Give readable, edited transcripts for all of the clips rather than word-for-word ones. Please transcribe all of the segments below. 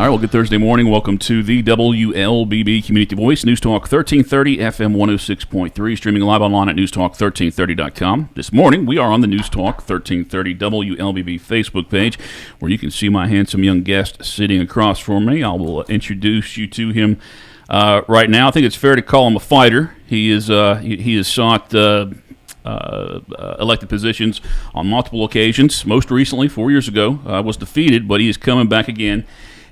All right, well, good Thursday morning. Welcome to the WLBB Community Voice, News Talk 1330, FM 106.3, streaming live online at newstalk1330.com. This morning, we are on the News Talk 1330 WLBB Facebook page, where you can see my handsome young guest sitting across from me. I will introduce you to him right now. I think it's fair to call him a fighter. He has sought elected positions on multiple occasions. Most recently, 4 years ago, was defeated, but he is coming back again.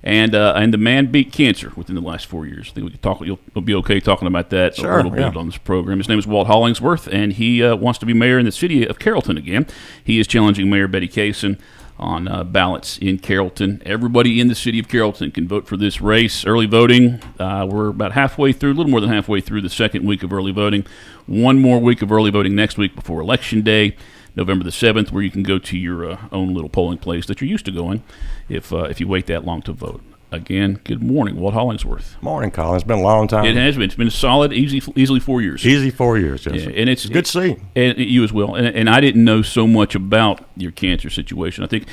And the man beat cancer within the last 4 years. I think we can talk. You'll be okay talking about that a little bit on this program. His name is Walt Hollingsworth, and he wants to be mayor in the city of Carrollton again. He is challenging Mayor Betty Kaysen on ballots in Carrollton. Everybody in the city of Carrollton can vote for this race. Early voting, we're about halfway through, a little more than halfway through the second week of early voting. One more week of early voting next week before Election Day, November the 7th, where you can go to your own little polling place that you're used to going if you wait that long to vote. Again, good morning, Walt Hollingsworth. Morning, Colin. It's been a long time. It has been. It's been a solid, easily 4 years. Easy 4 years, yes. Yeah, and it's good to see. And you as well. And I didn't know so much about your cancer situation. I think,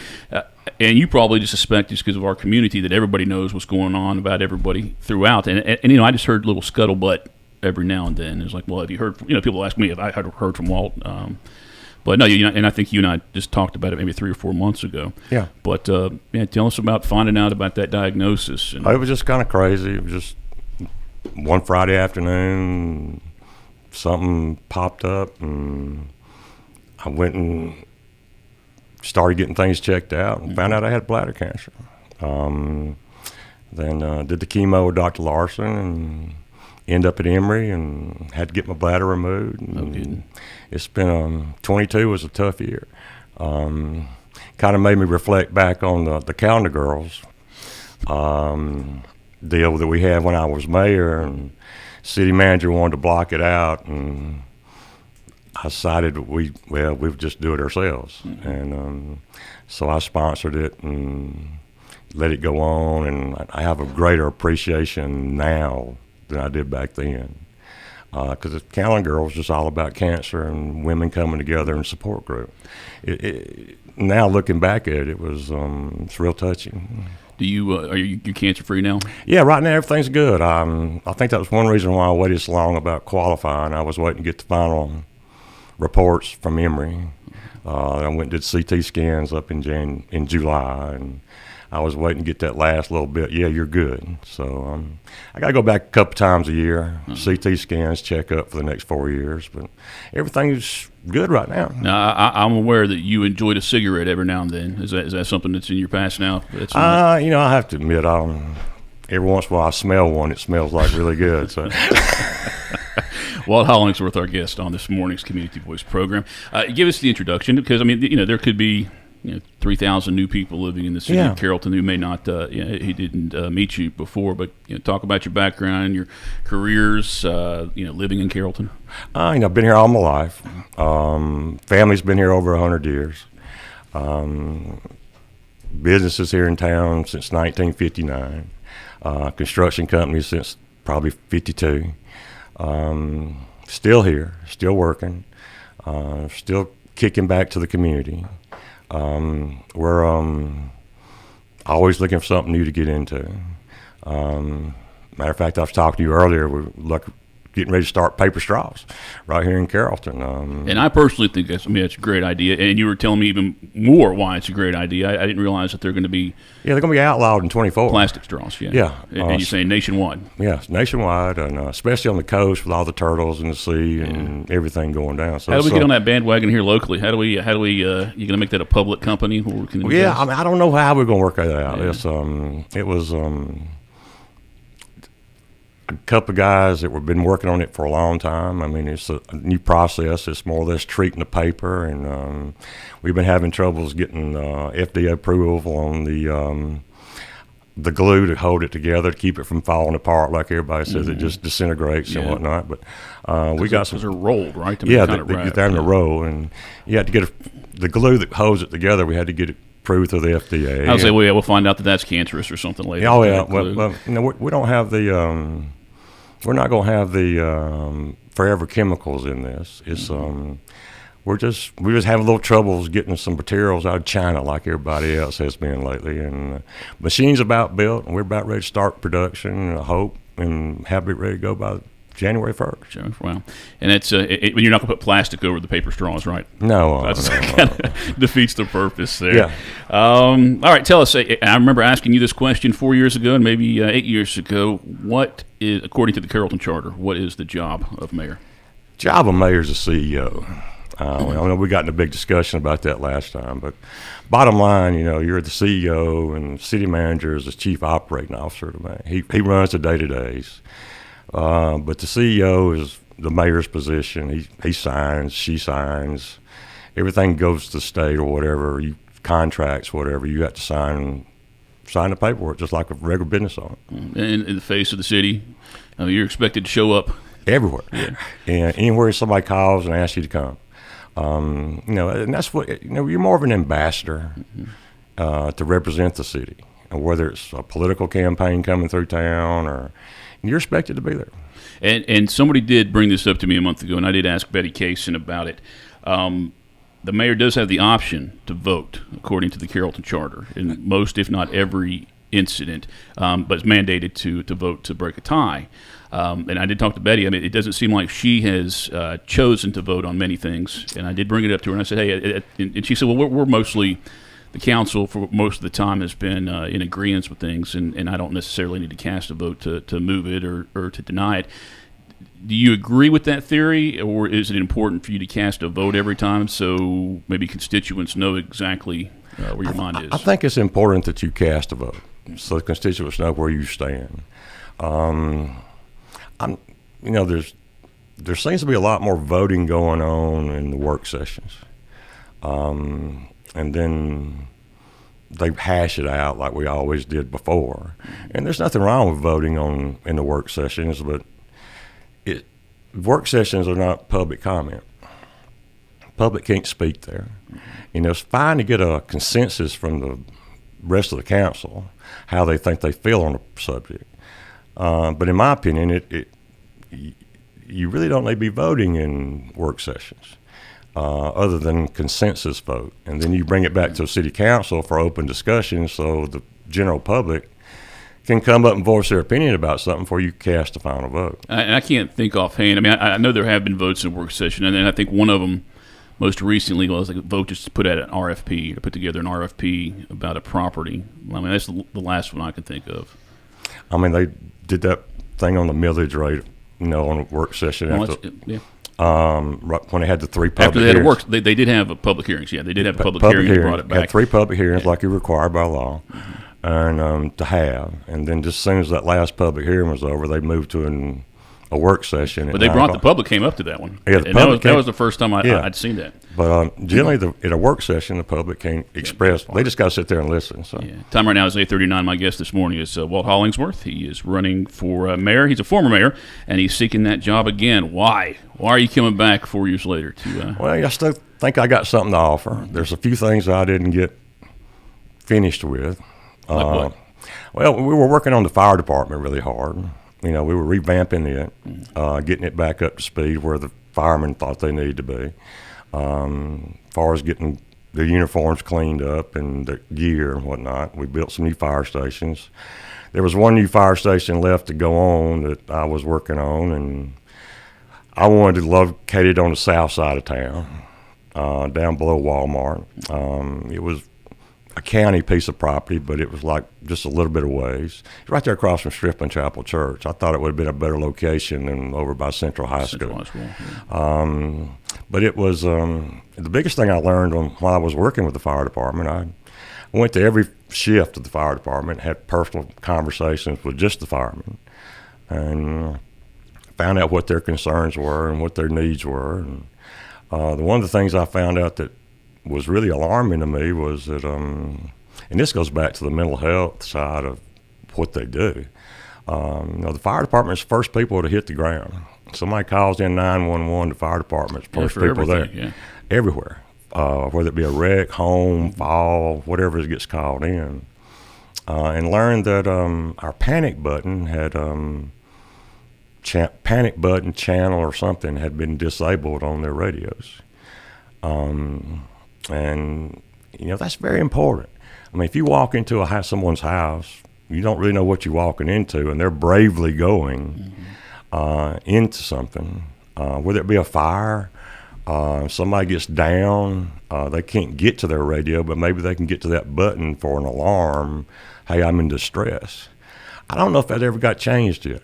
and you probably just suspect just because of our community that everybody knows what's going on about everybody throughout. And you know, I just heard little scuttlebutt every now and then. It's like, well, have you heard? You know, people ask me if I had heard from Walt. But no, and I think you and I just talked about it maybe 3 or 4 months ago. Yeah. But tell us about finding out about that diagnosis. It was just kind of crazy. It was just one Friday afternoon, something popped up, and I went and started getting things checked out and found out I had bladder cancer. Then did the chemo with Dr. Larson and ended up at Emory and had to get my bladder removed. And it's been 22 was a tough year. Kind of made me reflect back on the calendar girls deal that we had when I was mayor, and city manager wanted to block it out, and I decided we would just do it ourselves. And so I sponsored it and let it go on, and I have a greater appreciation now than I did back then, because the calendar girl was just all about cancer and women coming together in support group. Now looking back at it, it was it's real touching. Do you are you cancer free now? Yeah, right now everything's good. I think that was one reason why I waited so long about qualifying. I was waiting to get the final reports from Emory. I went and did CT scans up in July, and I was waiting to get that last little bit. Yeah, you're good. So I got to go back a couple times a year, CT scans, check up for the next 4 years. But everything's good right now. Now, I'm aware that you enjoyed a cigarette every now and then. Is that something that's in your past now? You know, I have to admit, every once in a while I smell one. It smells like really good. So. Walt Hollingsworth, our guest on this morning's Community Voice program. Give us the introduction, because I mean, you know, there could be 3,000 new people living in the city of Carrollton who may not, he didn't meet you before, but talk about your background, your careers, living in Carrollton. I've been here all my life. Family's been here over 100 years. Businesses here in town since 1959. Construction company since probably 52. Still here, still working, still kicking back to the community. We're always looking for something new to get into. Matter of fact, I was talking to you earlier. We're getting ready to start paper straws right here in Carrollton. And I personally think that's a great idea. And you were telling me even more why it's a great idea. I didn't realize that they're going to be they're going to be outlawed in 24. Plastic straws, yeah. And you're saying nationwide? Yeah, nationwide, and especially on the coast with all the turtles in the sea and everything going down. So how do we get on that bandwagon here locally? How do we? You going to make that a public company? Where we can invest? I don't know how we're going to work that out. Yeah. It was a couple of guys that have been working on it for a long time. I mean, it's a new process. It's more or less treating the paper, and we've been having troubles getting FDA approval on the glue to hold it together to keep it from falling apart like everybody says. It just disintegrates and whatnot. But we got some. They're rolled, right? They're in a roll, and you have to get the glue that holds it together. We had to get it approved through the FDA. I'll say, we'll find out that that's cancerous or something later. Oh yeah, well, we don't have the. We're not going to have the forever chemicals in this. It's we're just having little troubles getting some materials out of China like everybody else has been lately. And machine's about built, and we're about ready to start production, I hope, and have it ready to go by January 1st. Sure. Wow. And it's when you're not going to put plastic over the paper straws, right? No. Kind of defeats the purpose there. Yeah. All right. Tell us, I remember asking you this question 4 years ago and maybe 8 years ago. What is, according to the Carrollton Charter, what is the job of mayor? Job of mayor is the CEO. I know we got in a big discussion about that last time, but bottom line, you're the CEO and the city manager is the chief operating officer. He runs the day-to-days. But the CEO is the mayor's position. He signs, she signs. Everything goes to the state or whatever, contracts, whatever. You have to sign the paperwork just like a regular business owner. And in the face of the city, you're expected to show up. Everywhere. Yeah. And anywhere somebody calls and asks you to come. And that's what, you're more of an ambassador to represent the city. And whether it's a political campaign coming through town or you're expected to be there. And somebody did bring this up to me a month ago, and I did ask Betty Kaysen about it. The mayor does have the option to vote, according to the Carrollton Charter, in most, if not every incident, but it's mandated to vote to break a tie. And I did talk to Betty. I mean, it doesn't seem like she has chosen to vote on many things. And I did bring it up to her, and I said, hey, and she said, well, we're mostly, the council for most of the time has been in agreement with things, and I don't necessarily need to cast a vote to move it or to deny it. Do you agree with that theory, or is it important for you to cast a vote every time so maybe constituents know exactly where your mind is? I think it's important that you cast a vote so the constituents know where you stand. There seems to be a lot more voting going on in the work sessions. And then they hash it out like we always did before. And there's nothing wrong with voting in the work sessions, but work sessions are not public comment. Public can't speak there. It's fine to get a consensus from the rest of the council how they think they feel on the subject. But in my opinion, you really don't need to be voting in work sessions. Other than consensus vote. And then you bring it back to the city council for open discussion so the general public can come up and voice their opinion about something before you cast a final vote. And I can't think offhand. I mean, I know there have been votes in work session, and then I think one of them most recently was like a vote just to put out an RFP, to put together an RFP about a property. I mean, that's the last one I can think of. I mean, they did that thing on the millage rate, on a work session. Yeah. Right when they had the three public after they had hearings. They did have a public hearings. Yeah, they did have a public hearing. They brought it back. Had three public hearings like you're required by law, and to have. And then just as soon as that last public hearing was over, they moved to a work session. But they brought the public came up to that one. Yeah, that was the first time I'd seen that. But generally, at a work session, the public can't express. They just got to sit there and listen. So. Yeah. Time right now is 8:39. My guest this morning is Walt Hollingsworth. He is running for mayor. He's a former mayor, and he's seeking that job again. Why? Why are you coming back 4 years later? Well, I still think I got something to offer. There's a few things I didn't get finished with. Like what? Well, we were working on the fire department really hard. We were revamping it, getting it back up to speed where the firemen thought they needed to be. As far as getting the uniforms cleaned up and the gear and whatnot, we built some new fire stations. There was one new fire station left to go on that I was working on, and I wanted to locate it on the south side of town, down below Walmart. It was a county piece of property, but it was like just a little bit of ways. It's right there across from Strickland Chapel Church. I thought it would have been a better location than over by Central High School. Yeah. But it was the biggest thing I learned while I was working with the fire department. I went to every shift of the fire department, had personal conversations with just the firemen, and found out what their concerns were and what their needs were. And one of the things I found out that was really alarming to me was that, and this goes back to the mental health side of what they do. The fire department's the first people to hit the ground. Somebody calls in 911, the fire department's first people there. Yeah. Everywhere, whether it be a wreck, home, fall, whatever it gets called in. And learned that our panic button had panic button channel or something had been disabled on their radios. And, that's very important. I mean, if you walk into someone's house, you don't really know what you're walking into, and they're bravely going into something, whether it be a fire, somebody gets down, they can't get to their radio, but maybe they can get to that button for an alarm. Hey, I'm in distress. I don't know if that ever got changed yet.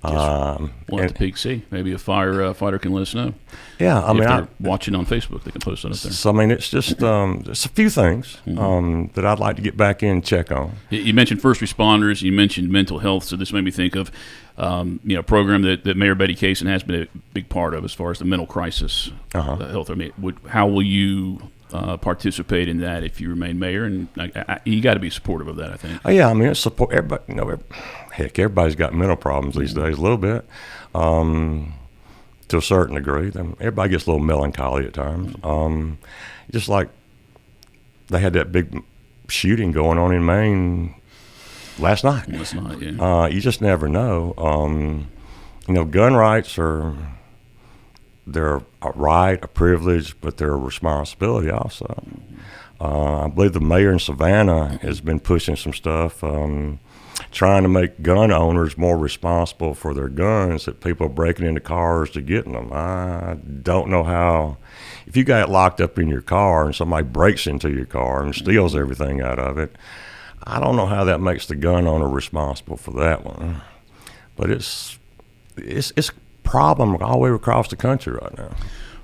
We'll have to peek see. Maybe a firefighter can let us know. Yeah, if they're watching on Facebook, they can post it up there. So, I mean, it's just there's a few things that I'd like to get back in and check on. You mentioned first responders. You mentioned mental health. So this made me think of a program that Mayor Betty Kaysen has been a big part of as far as the mental crisis health. I mean, how will you participate in that if you remain mayor? And you got to be supportive of that, I think. Oh, yeah, I mean, it's support everybody. Heck, everybody's got mental problems these days a little bit, to a certain degree. Everybody gets a little melancholy at times. Just like they had that big shooting going on in Maine last night. Yeah. You just never know. Gun rights they're a right, a privilege, but they're a responsibility also. I believe the mayor in Savannah has been pushing some stuff, trying to make gun owners more responsible for their guns, that people are breaking into cars to get them. I don't know how. If you got it locked up in your car and somebody breaks into your car and steals everything out of it, I don't know how that makes the gun owner responsible for that one. But it's a problem all the way across the country right now.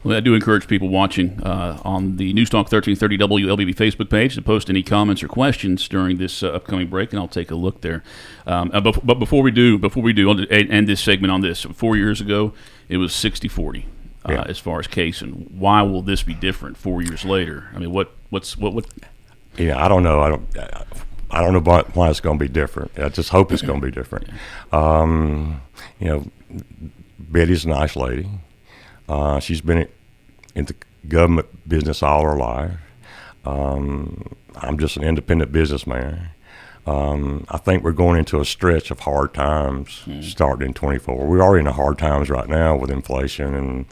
Well, I do encourage people watching on the Newstalk 1330 WLBB Facebook page to post any comments or questions during this upcoming break, and I'll take a look there. But before we do, I'll end this segment on this. 4 years ago, it was 60-40 as far as case, and why will this be different 4 years later? I mean, what? Yeah, I don't know. I don't know why it's going to be different. I just hope it's going to be different. Betty's a nice lady. She's been in the government business all her life. I'm just an independent businessman. I think we're going into a stretch of hard times starting in 24. We're already in the hard times right now with inflation and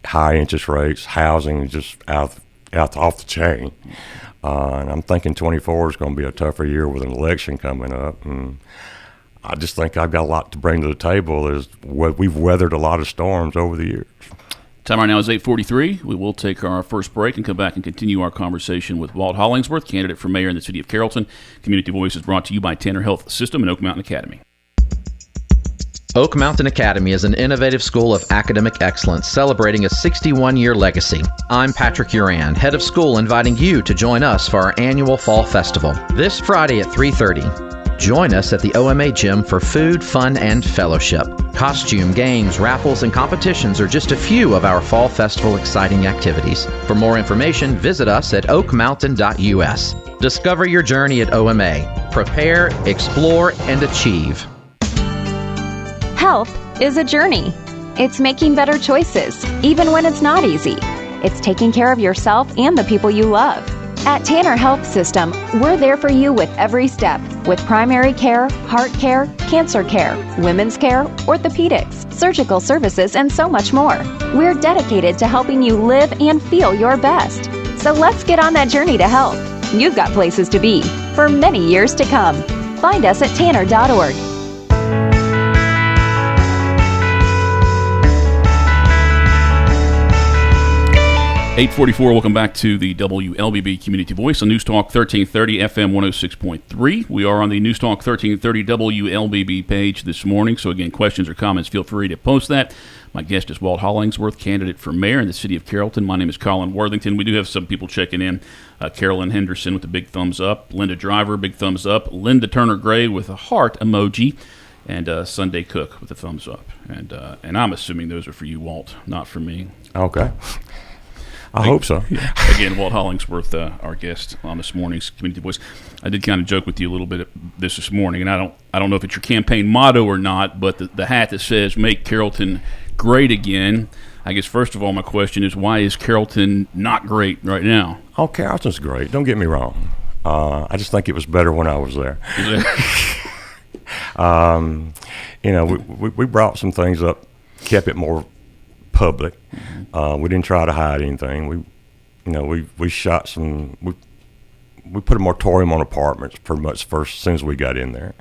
high interest rates, housing just off the chain. And I'm thinking 24 is going to be a tougher year with an election coming up. And I just think I've got a lot to bring to the table. We've weathered a lot of storms over the years. Time right now is 8:43. We will take our first break and come back and continue our conversation with Walt Hollingsworth, candidate for mayor in the city of Carrollton. Community Voice is brought to you by Tanner Health System and Oak Mountain Academy. Oak Mountain Academy is an innovative school of academic excellence celebrating a 61-year legacy. I'm Patrick Uran, head of school, inviting you to join us for our annual Fall Festival this Friday at 3:30. Join us at the OMA Gym for food, fun, and fellowship. Costume, games, raffles, and competitions are just a few of our Fall Festival exciting activities. For more information, visit us at oakmountain.us. Discover your journey at OMA. Prepare, explore, and achieve. Health is a journey. It's making better choices, even when it's not easy. It's taking care of yourself and the people you love. At Tanner Health System, we're there for you with every step, with primary care, heart care, cancer care, women's care, orthopedics, surgical services, and so much more. We're dedicated to helping you live and feel your best. So let's get on that journey to health. You've got places to be for many years to come. Find us at tanner.org. 8:44. Welcome back to the WLBB Community Voice on Newstalk 1330 FM 106.3. We are on the Newstalk 1330 WLBB page this morning. So again, questions or comments, feel free to post that. My guest is Walt Hollingsworth, candidate for mayor in the city of Carrollton. My name is Colin Worthington. We do have some people checking in. Carolyn Henderson with a big thumbs up. Linda Driver, big thumbs up. Linda Turner Gray with a heart emoji. And Sunday Cook with a thumbs up. And I'm assuming those are for you, Walt, not for me. Okay. I hope so. Yeah. Again, Walt Hollingsworth, our guest on this morning's Community Voice. I did kind of joke with you a little bit this morning, and I don't know if it's your campaign motto or not, but the hat that says "Make Carrollton Great Again." I guess first of all, my question is, why is Carrollton not great right now? Oh, Carrollton's great. Don't get me wrong. I just think it was better when I was there. We brought some things up, kept it more public. We didn't try to hide anything. We shot some. We put a moratorium on apartments pretty much first as soon as we got in there.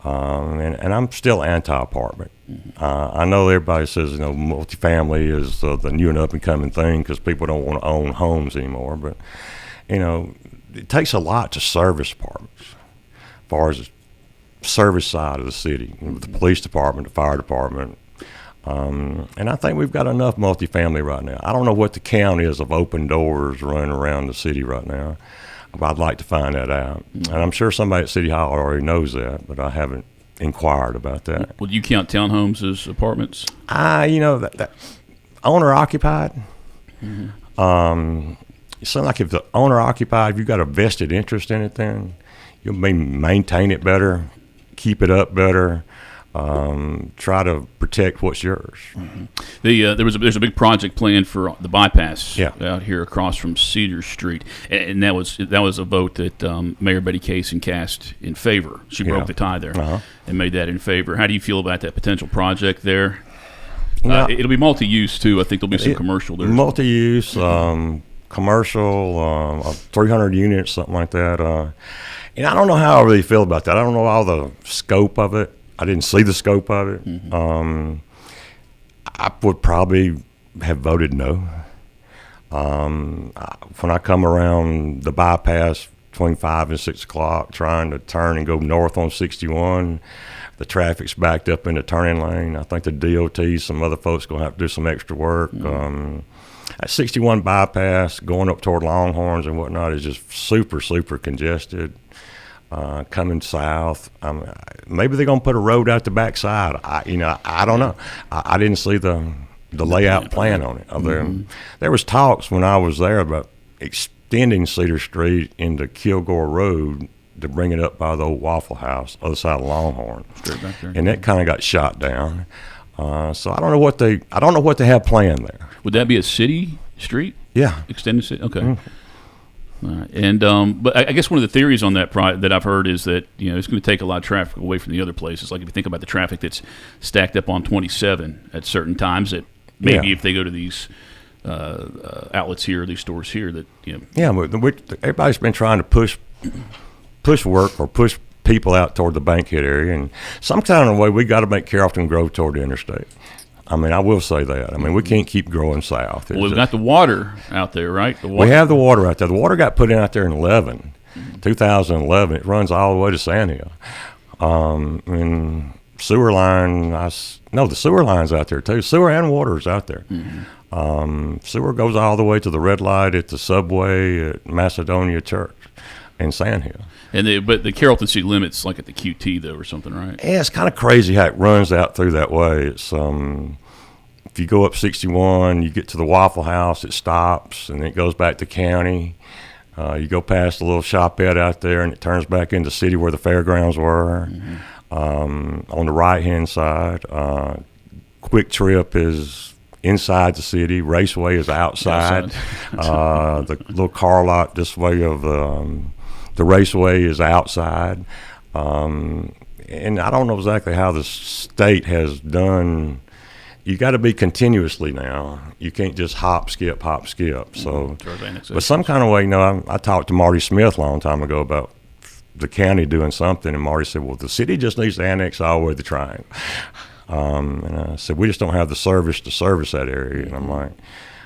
And I'm still anti-apartment. I know everybody says, multifamily is the new and up-and-coming thing because people don't want to own homes anymore. But, it takes a lot to service apartments as far as the service side of the city, with the police department, the fire department. And I think we've got enough multifamily right now. I don't know what the count is of open doors running around the city right now. I'd like to find that out. And I'm sure somebody at City Hall already knows that, but I haven't inquired about that. Would you count townhomes as apartments? That owner-occupied. It sounds like if the owner-occupied, if you've got a vested interest in it, then you'll maintain it better, keep it up better, try to protect what's yours. There's a big project planned for the bypass Yeah. out here across from Cedar Street, and that was a vote that Mayor Betty Casey cast in favor. She broke the tie there and made that in favor. How do you feel about that potential project there? It'll be multi-use too. I think there'll be some commercial there. Multi-use, commercial, 300 units, something like that. And I don't know how I really feel about that. I don't know all the scope of it. I didn't see the scope of it. I would probably have voted no. When I come around the bypass between 5 and 6 o'clock trying to turn and go north on 61, the traffic's backed up in the turning lane. I think the DOT, some other folks going to have to do some extra work. At 61 bypass, going up toward Longhorns and whatnot is just super, super congested. Coming south, maybe they're gonna put a road out the backside. I don't know. I didn't see the layout plan on it. There was talks when I was there about extending Cedar Street into Kilgore Road to bring it up by the old Waffle House, other side of Longhorn, Straight back there. and that kind of got shot down. So I don't know what they have planned there. Would that be a city street? Yeah, Extended city. Okay. All right. And but I guess one of the theories on that that I've heard is that it's going to take a lot of traffic away from the other places. Like if you think about the traffic that's stacked up on 27 at certain times, that maybe if they go to these outlets here, these stores here, that Yeah, everybody's been trying to push work or push people out toward the Bankhead area, and some kind of way we got to make Carrollton grow toward the interstate. I will say that. We can't keep growing south. Well, we've got the water out there, right? We have the water out there. The water got put in out there in 2011. It runs all the way to Sandhill. And sewer line, the sewer line's out there too. Sewer and water's out there. Sewer goes all the way to the red light at the subway at Macedonia Church in Sandhill. But the Carrollton city limits like at the QT though, or something, right? Yeah, it's kind of crazy how it runs out through that way. It's if you go up 61, you get to the Waffle House, it stops, and then it goes back to county. You go past the little shopette out there, and it turns back into city where the fairgrounds were. On the right-hand side, Quick Trip is inside the city. Raceway is outside. The little car lot this way of the Raceway is outside. And I don't know exactly how the state has done. You got to be continuously now. You can't just hop, skip. So, but some kind of way, I talked to Marty Smith a long time ago about the county doing something, and Marty said, well, the city just needs to annex all the way to the Triangle. And I said, we just don't have the service to service that area. And I'm like,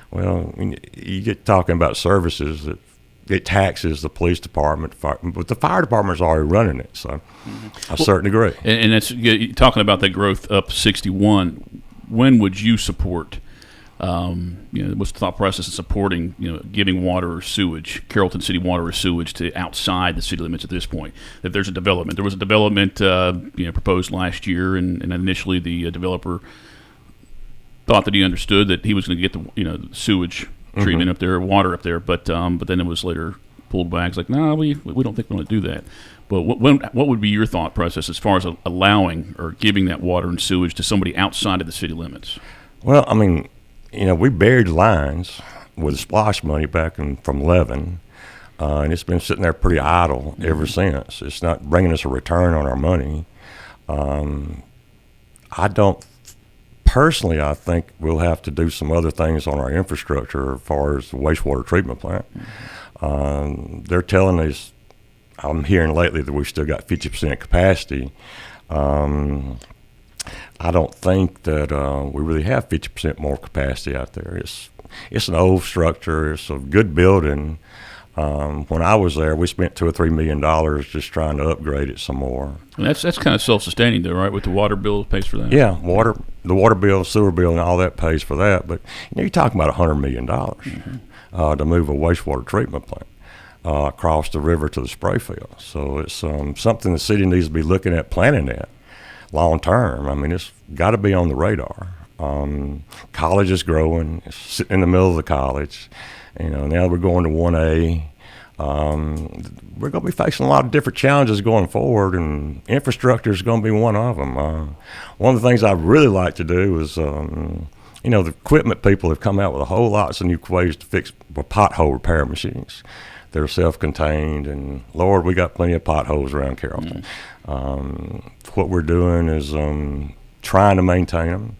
well, you get talking about services that it taxes the police department, but the fire department is already running it. So I certainly agree. And that's talking about that growth up 61. When would you support? What's the thought process of supporting? Giving water or sewage, Carrollton City water or sewage to outside the city limits at this point. If there's a development, there was a development proposed last year, and initially the developer thought that he understood that he was going to get the sewage treatment up there, water up there, but then it was later pulled back. It's like, no, we don't think we want to do that. But what would be your thought process as far as allowing or giving that water and sewage to somebody outside of the city limits? Well, we buried lines with splash money back from Levin, and it's been sitting there pretty idle ever since. It's not bringing us a return on our money. I don't personally, I think we'll have to do some other things on our infrastructure as far as the wastewater treatment plant. They're telling us, I'm hearing lately that we've still got 50% capacity. I don't think that we really have 50% more capacity out there. It's an old structure. It's a good building. When I was there, we spent $2 or $3 million just trying to upgrade it some more. And that's kind of self-sustaining, though, right? With the water bill pays for that. Yeah, the water bill, sewer bill, and all that pays for that. But you're talking about $100 million to move a wastewater treatment plant across the river to the spray field. So it's something the city needs to be looking at planning that long term. I mean, it's got to be on the radar. College is growing. It's sitting in the middle of the college. Now we're going to 1A. We're going to be facing a lot of different challenges going forward, and infrastructure is going to be one of them. One of the things I'd really like to do is, the equipment people have come out with a whole lot of new ways to fix pothole repair machines. They're self-contained, and Lord, we got plenty of potholes around Carrollton. What we're doing is trying to maintain them.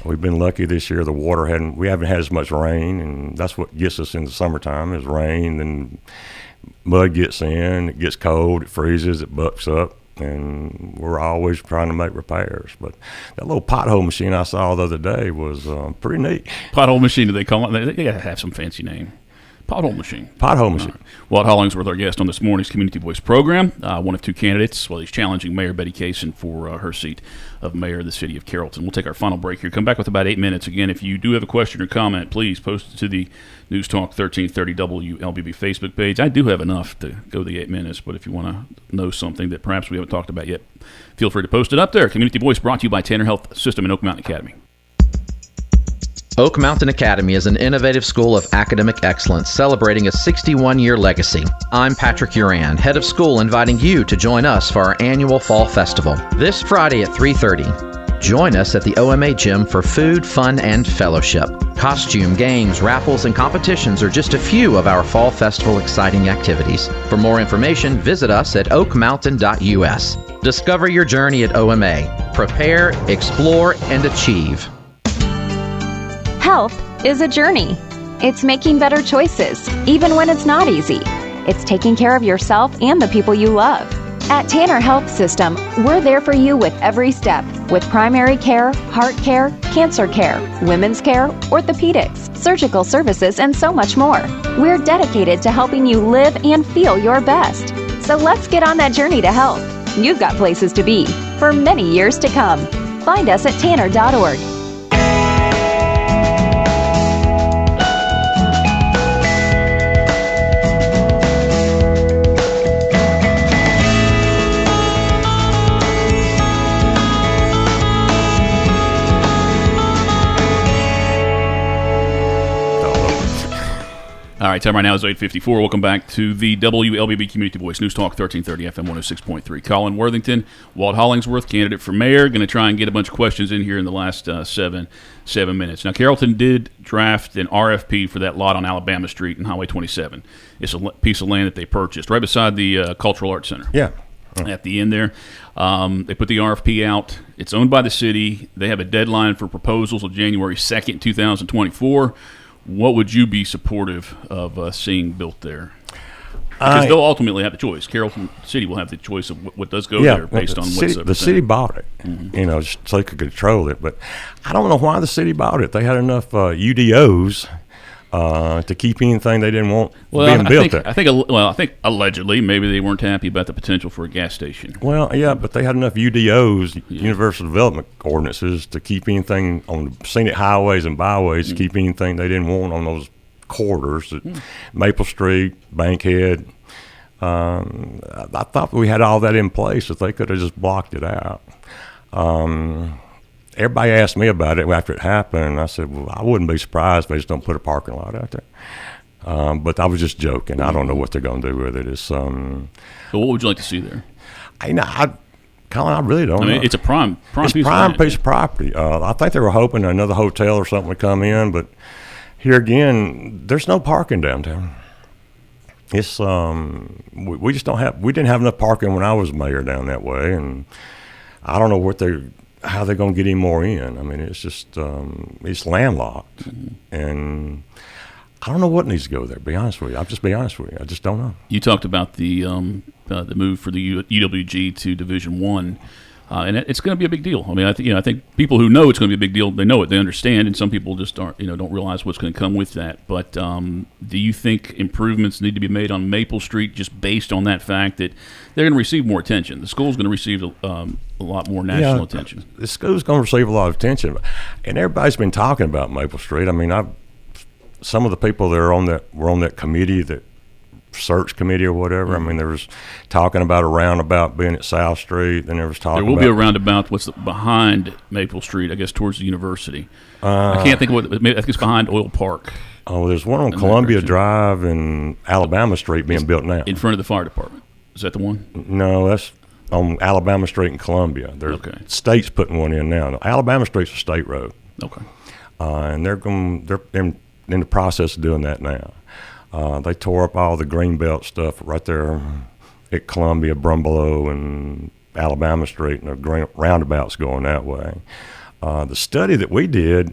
We've been lucky this year. We haven't had as much rain, and that's what gets us in the summertime is rain. Then mud gets in, it gets cold, it freezes, it bucks up, and we're always trying to make repairs. But that little pothole machine I saw the other day was pretty neat. Pothole machine, do they call it? They got to have some fancy name. Pothole machine. Pothole machine. Right. Walt Hollingsworth, our guest on this morning's Community Voice program, one of two candidates. Well, he's challenging Mayor Betty Kaysen for her seat of mayor of the city of Carrollton. We'll take our final break here. Come back with about 8 minutes. Again, if you do have a question or comment, please post it to the News Talk 1330 WLBB Facebook page. I do have enough to go the 8 minutes, but if you want to know something that perhaps we haven't talked about yet, feel free to post it up there. Community Voice brought to you by Tanner Health System and Oak Mountain Academy. Oak Mountain Academy is an innovative school of academic excellence celebrating a 61-year legacy. I'm Patrick Uran, head of school, inviting you to join us for our annual Fall Festival this Friday at 3:30. Join us at the OMA Gym for food, fun, and fellowship. Costume, games, raffles, and competitions are just a few of our Fall Festival exciting activities. For more information, visit us at oakmountain.us. Discover your journey at OMA. Prepare, explore, and achieve. Health is a journey. It's making better choices, even when it's not easy. It's taking care of yourself and the people you love. At Tanner Health System, we're there for you with every step, with primary care, heart care, cancer care, women's care, orthopedics, surgical services, and so much more. We're dedicated to helping you live and feel your best. So let's get on that journey to health. You've got places to be for many years to come. Find us at tanner.org. All right, time right now is 8:54. Welcome back to the WLBB Community Voice News Talk 1330 FM 106.3. Colin Worthington, Walt Hollingsworth, candidate for mayor. Going to try and get a bunch of questions in here in the last seven minutes. Now, Carrollton did draft an RFP for that lot on Alabama Street and Highway 27. It's a piece of land that they purchased right beside the Cultural Arts Center. Yeah. At the end there. They put the RFP out. It's owned by the city. They have a deadline for proposals of January 2nd, 2024. What would you be supportive of seeing built there? Because they'll ultimately have the choice. Carrollton City will have the choice of what does go there based on what's the city bought it, so they could control it. But I don't know why the city bought it. They had enough UDOs to keep anything they didn't want being built there. I think allegedly maybe they weren't happy about the potential for a gas station. Well, yeah, but they had enough UDOs, Universal Development Ordinances, to keep anything on scenic highways and byways, to keep anything they didn't want on those corridors at Maple Street, Bankhead. I thought we had all that in place, that they could have just blocked it out. Everybody asked me about it after it happened, and I said, well, I wouldn't be surprised if they just don't put a parking lot out there. But I was just joking. I don't know what they're going to do with it. So what would you like to see there? Colin, I really don't know. It's a prime piece of property. I think they were hoping another hotel or something would come in, but here again, there's no parking downtown. It's we just don't have. We didn't have enough parking when I was mayor down that way, and I don't know how they're going to get any more in. I mean, it's just it's landlocked, and I don't know what needs to go there. Be honest with you, I'll just be honest with you. I just don't know. You talked about the move for the UWG to Division I. And it's going to be a big deal. I mean, I think people who know it's going to be a big deal, they know it, they understand, and some people just aren't, don't realize what's going to come with that. But do you think improvements need to be made on Maple Street just based on that fact that they're going to receive more attention? The school's going to receive a lot more national attention. The school's going to receive a lot of attention, and everybody's been talking about Maple Street. I mean, some of the people that were on that committee, that search committee or whatever. I mean, there was talking about a roundabout being at South Street. Then there was talking. There will be a roundabout. Behind Maple Street? I guess towards the university. I can't think of what. I think it's behind Oil Park. Oh, there's one on Columbia Drive and Alabama Street being built now. In front of the fire department. Is that the one? No, that's on Alabama Street in Columbia. There's state's putting one in now. Alabama Street's a state road. Okay. And they're in the process of doing that now. They tore up all the Greenbelt stuff right there at Columbia, Brumbelow, and Alabama Street, and the roundabouts going that way. The study that we did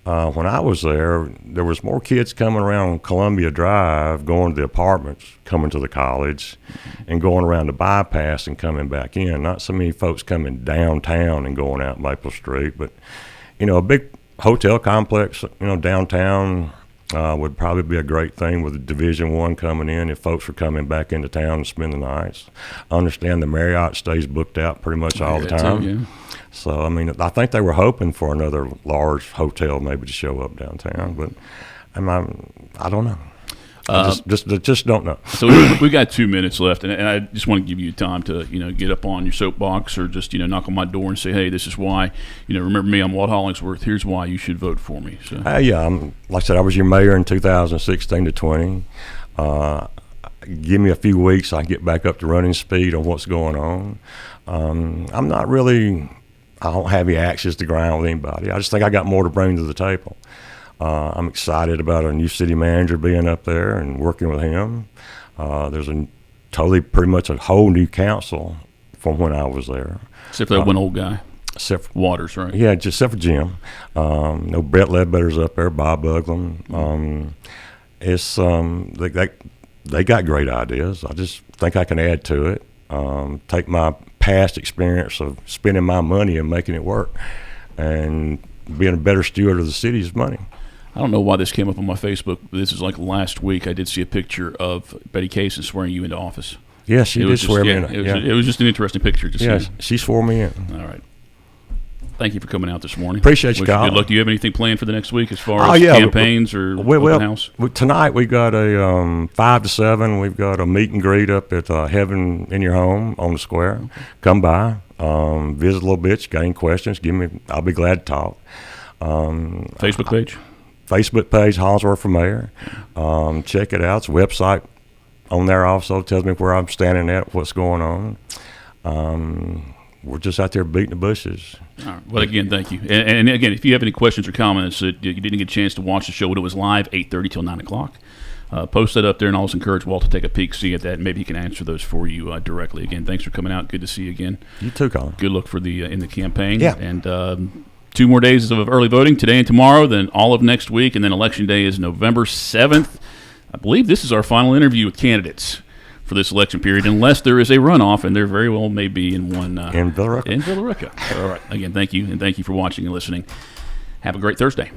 when I was there was more kids coming around Columbia Drive, going to the apartments, coming to the college, and going around the bypass and coming back in. Not so many folks coming downtown and going out Maple Street, but, a big hotel complex, downtown, would probably be a great thing with Division I coming in if folks are coming back into town and spend the nights. I understand the Marriott stays booked out pretty much all the time. Too, yeah. So, I mean, I think they were hoping for another large hotel maybe to show up downtown, but I don't know. Just don't know. So we got 2 minutes left, and I just want to give you time to get up on your soapbox or just knock on my door and say, hey, this is why. Remember me, I'm Walt Hollingsworth. Here's why you should vote for me. So. Yeah, like I said, I was your mayor in 2016 to 20. Give me a few weeks, I get back up to running speed on what's going on. I'm not really. I don't have any axes to grind with anybody. I just think I got more to bring to the table. I'm excited about a new city manager being up there and working with him. There's pretty much a whole new council from when I was there. Except for that one old guy. Except for Waters, right? Yeah, just except for Jim. No, Brett Ledbetter's up there, Bob Buglin. They got great ideas. I just think I can add to it. Take my past experience of spending my money and making it work, and being a better steward of the city's money. I don't know why this came up on my Facebook. This is like last week. I did see a picture of Betty Casey swearing you into office. Yeah, she did swear me in. It was just an interesting picture to see. Yeah, she swore me in. All right. Thank you for coming out this morning. Appreciate you, Kyle. Good luck. Do you have anything planned for the next week as far as campaigns or open house? Tonight we got a 5 to 7. We've got a meet and greet up at Heaven in Your Home on the square. Okay. Come by, visit a little bit. You got any questions? I'll be glad to talk. Facebook page? Facebook page, Hollingsworth for Mayor. Check it out. It's a website on there also. It tells me where I'm standing at, what's going on. We're just out there beating the bushes. All right. Well, again, thank you. And again, if you have any questions or comments that you didn't get a chance to watch the show when it was live, 8:30 till 9 o'clock, post that up there, and I'll also encourage Walt to take a peek, see at that, and maybe he can answer those for you directly. Again, thanks for coming out. Good to see you again. You too, Colin. Good luck for in the campaign. Yeah. And 2 more days of early voting, today and tomorrow, then all of next week, and then Election Day is November 7th. I believe this is our final interview with candidates for this election period, unless there is a runoff, and there very well may be in one. In Villa Rica. In Villa Rica. All right. Again, thank you, and thank you for watching and listening. Have a great Thursday.